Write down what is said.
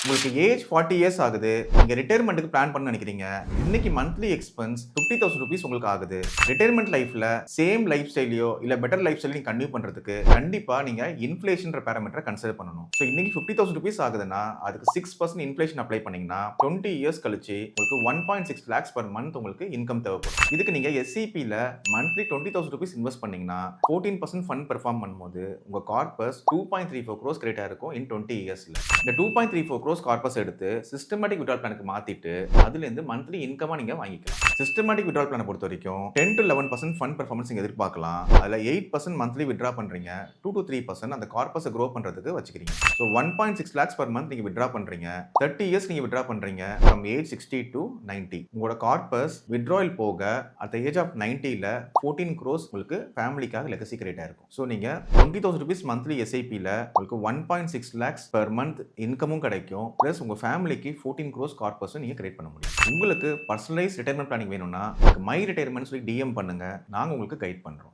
உங்களுக்கு age 40 years ஆகுது. நீங்க ரிட்டயர்மென்ட்க்கு பிளான் பண்ண நினைக்கிறீங்க. இன்னைக்கு மந்த்லி எக்ஸ்பென்ஸ் ₹50,000 உங்களுக்கு ஆகுது. ரிட்டயர்மென்ட் லைஃப்ல சேம் லைஃப் ஸ்டைலையோ இல்ல பெட்டர் லைஃப் ஸ்டைல் நீங்க கன்டின்யூ பண்றதுக்கு கண்டிப்பா நீங்க இன்ஃப்ளேஷன்ற பாராமீட்டர கன்சிடர் பண்ணணும். சோ இன்னைக்கு ₹50,000 ஆகுதுன்னா அதுக்கு 6% இன்ஃப்ளேஷன் அப்ளை பண்ணீங்கன்னா 20 இயர்ஸ் கழிச்சு உங்களுக்கு 1.6 lakhs பெர் மந்த் உங்களுக்கு இன்கம் தேவைப்படும். இதுக்கு நீங்க எஸ்சிபில மந்த்லி ₹20,000 இன்வெஸ்ட் பண்ணீங்கன்னா 14% ஃபண்ட் பெர்ஃபார்ம் பண்ணும்போது உங்க கார்பஸ் 2.34 crores கிரெடிட் ஆயிருக்கும் இன் 20 இயர்ஸ்ல. இந்த 2.34 crores கார்பஸ் எடுத்து சிஸ்டமேட்டிக் வித்ட்ரால் பிளானுக்கு மாத்திட்டு அதுல இருந்து மந்த்லி இன்கமா நீங்க வாங்கிக்கலாம். சிஸ்டமேட்டிக் வித்ட்ரால் பிளான பொறுத்த வரைக்கும் 10 to 11% ஃபண்ட் பெர்ஃபார்மன்ஸ் நீங்க எதிர்பார்க்கலாம். அதுல 8% மந்த்லி வித்ட்ரா பண்றீங்க. 2 to 3% அந்த கார்பஸை க்ரோ பண்றதுக்கு வச்சுக்கிறீங்க. ஸோ 1.6 lakhs per month நீங்க வித்ட்ரா பண்றீங்க. 30 இயர்ஸ் நீங்க வித்ட்ரா பண்றீங்க from age 60 to 90. உங்களோட கார்பஸ் வித்ட்ராயல் போக at the age of 90ல 14 crores உங்களுக்கு ஃபேமிலிக்காக லெகசி கிரியேட் ஆயிருக்கும். ஸோ நீங்க ₹20,000 மந்த்லி எஸ்ஐபில உங்களுக்கு 1.6 lakhs per month இன்கமும் கிடைக்கும். பிளஸ் உங்க ஃபேமிலிக்கு 14 crores கார்பஸும் நீங்க கிரியேட் பண்ண முடியும். உங்களுக்கு பர்சனலைஸ் ரிட்டையர்மென்ட் பிளானிங் வேணும்னா மை ரிட்டையர்மென்ட் சொல்லி டிஎம் பண்ணுங்க. நாங்க உங்களுக்கு கைட் பண்றோம்.